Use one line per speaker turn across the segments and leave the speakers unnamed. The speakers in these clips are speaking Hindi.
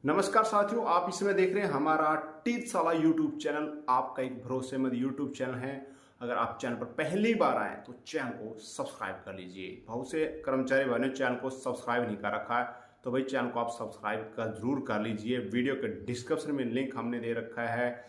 नमस्कार साथियों, आप इसमें देख रहे हैं हमारा टीचशाला यूट्यूब चैनल। आपका एक भरोसेमंद यूट्यूब चैनल है। अगर आप चैनल पर पहली बार आए तो चैनल को सब्सक्राइब कर लीजिए। बहुत से कर्मचारी भाइयों ने चैनल को सब्सक्राइब नहीं कर रखा है, तो भाई चैनल को आप सब्सक्राइब जरूर कर लीजिए। वीडियो के डिस्क्रिप्शन में लिंक हमने दे रखा है,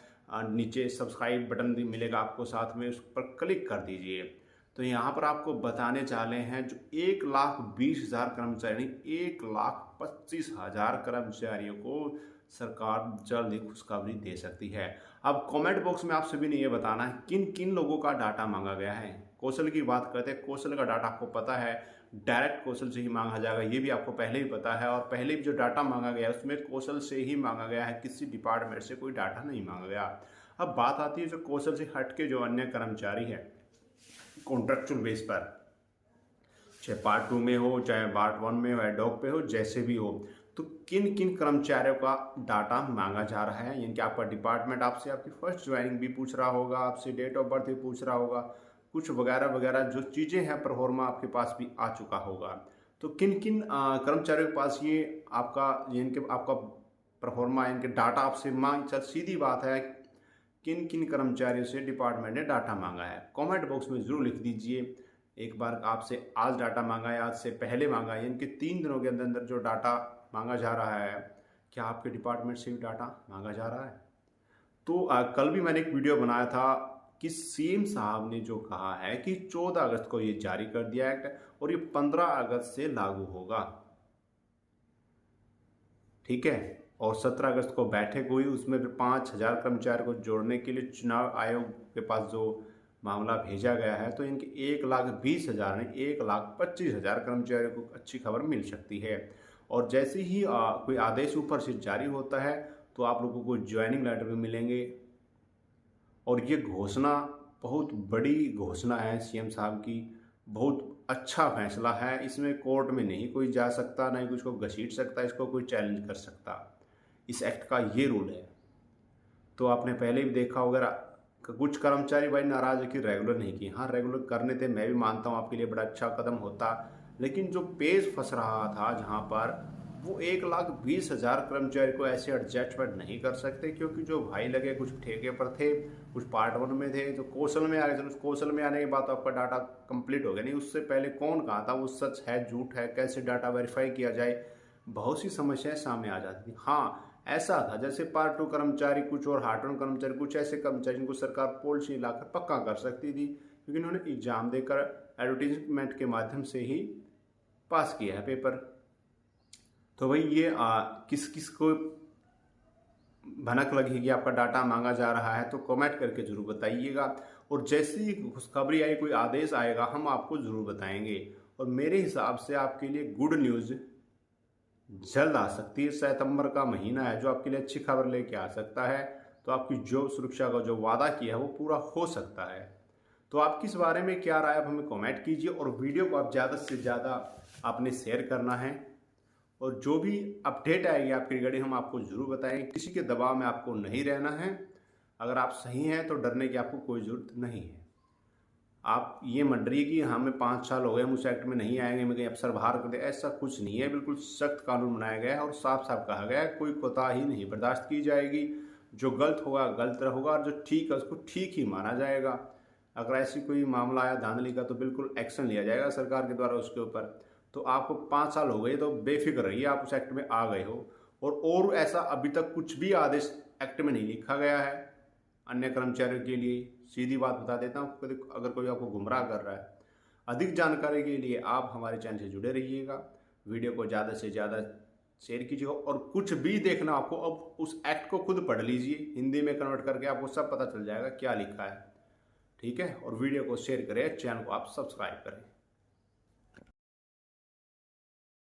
नीचे सब्सक्राइब बटन मिलेगा आपको, साथ में उस पर क्लिक कर दीजिए। तो यहाँ पर आपको बताने चाले हैं जो 1,20,000 कर्मचारी, 1,25,000 कर्मचारियों को सरकार जल्द ही खुशखबरी दे सकती है। अब कमेंट बॉक्स में आप सभी ने ये बताना है किन किन लोगों का डाटा मांगा गया है। कौशल की बात करते हैं, कौशल का डाटा आपको पता है डायरेक्ट कौशल से ही मांगा जाएगा, ये भी आपको पहले ही पता है। और पहले भी जो डाटा मांगा गया है उसमें कौशल से ही मांगा गया है, किसी डिपार्टमेंट से कोई डाटा नहीं मांगा गया। अब बात आती है जो कौशल से हट के जो अन्य कर्मचारी है कॉन्ट्रेक्चुअल बेस पर, चाहे पार्ट 2 में हो, चाहे पार्ट 1 में हो, एडॉक पे हो, जैसे भी हो, तो किन किन कर्मचारियों का डाटा मांगा जा रहा है। यानी कि आपका डिपार्टमेंट आपसे आपकी फर्स्ट ज्वाइनिंग भी पूछ रहा होगा, आपसे डेट ऑफ बर्थ भी पूछ रहा होगा, कुछ वगैरह वगैरह जो चीज़ें हैं प्रोफार्मा आपके पास भी आ चुका होगा। तो किन किन कर्मचारियों के पास ये आपका आपका प्रोफार्मा इनके डाटा आपसे मांग, चल सीधी बात है, किन किन कर्मचारियों से डिपार्टमेंट ने डाटा मांगा है कमेंट बॉक्स में जरूर लिख दीजिए। एक बार आपसे आज डाटा मांगा है, आज से पहले मांगा है, इनके 3 दिनों के अंदर अंदर जो डाटा मांगा जा रहा है, क्या आपके डिपार्टमेंट से भी डाटा मांगा जा रहा है। तो कल भी मैंने एक वीडियो बनाया था कि सीएम साहब ने जो कहा है कि 14 अगस्त को ये जारी कर दिया एक्ट और ये 15 अगस्त से लागू होगा, ठीक है। और 17 अगस्त को बैठक हुई, उसमें फिर 5,000 कर्मचारियों को जोड़ने के लिए चुनाव आयोग के पास जो मामला भेजा गया है, तो इनके 1,20,000 ने 1,25,000 कर्मचारियों को अच्छी खबर मिल सकती है। और जैसे ही कोई आदेश ऊपर से जारी होता है तो आप लोगों को ज्वाइनिंग लेटर भी मिलेंगे। और ये घोषणा बहुत बड़ी घोषणा है सीएम साहब की, बहुत अच्छा फैसला है। इसमें कोर्ट में नहीं कोई जा सकता, नहीं कुछ को घसीट सकता, इसको कोई चैलेंज कर सकता। इस एक्ट का ये रूल है। तो आपने पहले भी देखा होगा कुछ कर्मचारी भाई नाराज है कि रेगुलर नहीं किए। हाँ, रेगुलर करने थे, मैं भी मानता हूँ आपके लिए बड़ा अच्छा कदम होता, लेकिन जो पेज फंस रहा था जहाँ पर वो 1,20,000 कर्मचारी को ऐसे एडजस्टमेंट नहीं कर सकते, क्योंकि जो भाई लगे कुछ ठेके पर थे, कुछ पार्ट 1 में थे, जो कौशल में आ गए। उस कौशल में आने के बाद आपका डाटा कंप्लीट हो गया, नहीं उससे पहले कौन कहा था, वो सच है झूठ है, कैसे डाटा वेरीफाई किया जाए, बहुत सी समस्याएं सामने आ जाती थी। हाँ, ऐसा था जैसे पार्ट 2 कर्मचारी कुछ और हार्ट 1 कर्मचारी कुछ ऐसे कर्मचारी जिनको सरकार पॉलिसी लाकर पक्का कर सकती थी, क्योंकि उन्होंने एग्जाम देकर एडवर्टीजमेंट के माध्यम से ही पास किया है पेपर। तो भाई ये किस किस को भनक लगी कि आपका डाटा मांगा जा रहा है, तो कमेंट करके जरूर बताइएगा। और जैसे ही खुशखबरी आई, कोई आदेश आएगा, हम आपको जरूर बताएंगे। और मेरे हिसाब से आपके लिए गुड न्यूज़ जल्द आ सकती है। सितंबर का महीना है जो आपके लिए अच्छी खबर लेके आ सकता है। तो आपकी जॉब सुरक्षा का जो वादा किया है वो पूरा हो सकता है। तो आपकी इस बारे में क्या राय, आप हमें कमेंट कीजिए। और वीडियो को आप ज़्यादा से ज़्यादा आपने शेयर करना है। और जो भी अपडेट आएगी आपकी रिगार्डिंग हम आपको जरूर बताएंगे। किसी के दबाव में आपको नहीं रहना है। अगर आप सही हैं तो डरने की आपको कोई ज़रूरत नहीं है। आप ये मत डरिए कि हमें 5 साल हो गए, हम उस एक्ट में नहीं आएंगे, हमें कहीं अफसर बाहर कर दे, ऐसा कुछ नहीं है। बिल्कुल सख्त कानून बनाया गया है और साफ साफ कहा गया है कोई कोताही नहीं बर्दाश्त की जाएगी। जो गलत होगा गलत होगा और जो ठीक है उसको ठीक ही माना जाएगा। अगर ऐसी कोई मामला आया धांधली का तो बिल्कुल एक्शन लिया जाएगा सरकार के द्वारा उसके ऊपर। तो आपको 5 साल हो गए तो बेफिक्र रहिए, आप उस एक्ट में आ गए हो। और ऐसा अभी तक कुछ भी आदेश एक्ट में नहीं लिखा गया है अन्य कर्मचारियों के लिए। सीधी बात बता देता हूँ, अगर कोई आपको गुमराह कर रहा है। अधिक जानकारी के लिए आप हमारे चैनल से जुड़े रहिएगा, वीडियो को ज़्यादा से ज़्यादा शेयर कीजिएगा। और कुछ भी देखना आपको, अब उस एक्ट को खुद पढ़ लीजिए, हिंदी में कन्वर्ट करके आपको सब पता चल जाएगा क्या लिखा है, ठीक है। और वीडियो को शेयर करें, चैनल को आप सब्सक्राइब करें।